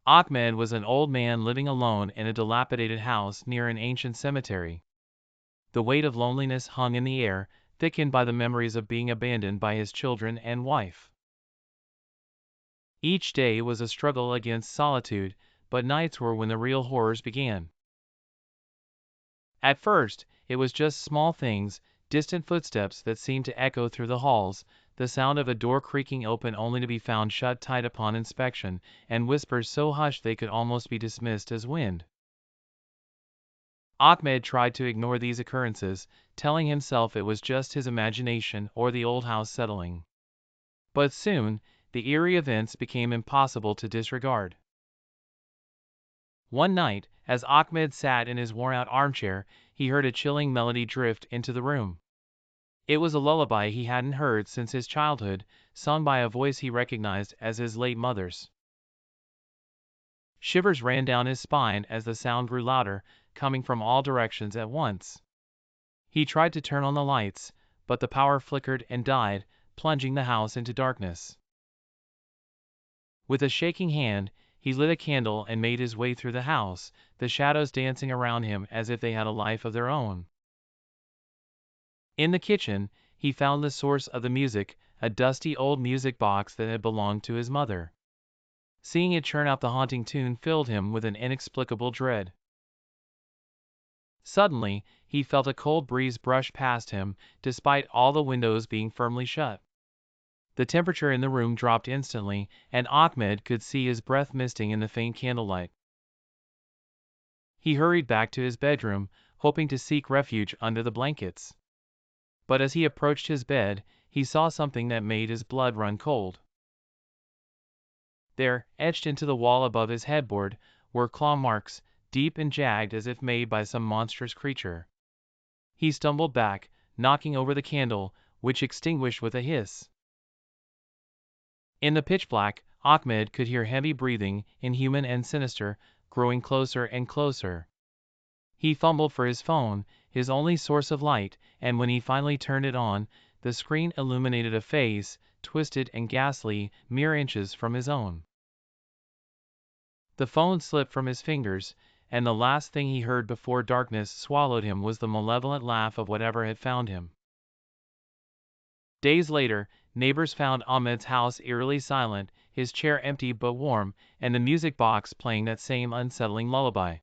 Ahmed was an old man living alone in a dilapidated house near an ancient cemetery. The weight of loneliness hung in the air, thickened by the memories of being abandoned by his children and wife. Each day was a struggle against solitude, but nights were when the real horrors began. At first, it was just small things, distant footsteps that seemed to echo through the halls, the sound of a door creaking open only to be found shut tight upon inspection, and whispers so hushed they could almost be dismissed as wind. Ahmed tried to ignore these occurrences, telling himself it was just his imagination or the old house settling. But soon, the eerie events became impossible to disregard. One night, as Ahmed sat in his worn-out armchair, he heard a chilling melody drift into the room. It was a lullaby he hadn't heard since his childhood, sung by a voice he recognized as his late mother's. Shivers ran down his spine as the sound grew louder, coming from all directions at once. He tried to turn on the lights, but the power flickered and died, plunging the house into darkness. With a shaking hand, he lit a candle and made his way through the house, the shadows dancing around him as if they had a life of their own. In the kitchen, he found the source of the music, a dusty old music box that had belonged to his mother. Seeing it churn out the haunting tune filled him with an inexplicable dread. Suddenly, he felt a cold breeze brush past him, despite all the windows being firmly shut. The temperature in the room dropped instantly, and Ahmed could see his breath misting in the faint candlelight. He hurried back to his bedroom, hoping to seek refuge under the blankets. But as he approached his bed, he saw something that made his blood run cold. There, etched into the wall above his headboard, were claw marks, deep and jagged as if made by some monstrous creature. He stumbled back, knocking over the candle, which extinguished with a hiss. In the pitch black, Ahmed could hear heavy breathing, inhuman and sinister, growing closer and closer. He fumbled for his phone, his only source of light, and when he finally turned it on, the screen illuminated a face, twisted and ghastly, mere inches from his own. The phone slipped from his fingers, and the last thing he heard before darkness swallowed him was the malevolent laugh of whatever had found him. Days later, neighbors found Ahmed's house eerily silent, his chair empty but warm, and the music box playing that same unsettling lullaby.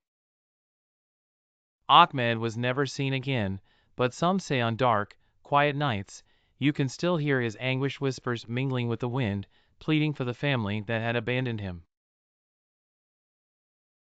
Ahmed was never seen again, but some say on dark, quiet nights, you can still hear his anguished whispers mingling with the wind, pleading for the family that had abandoned him.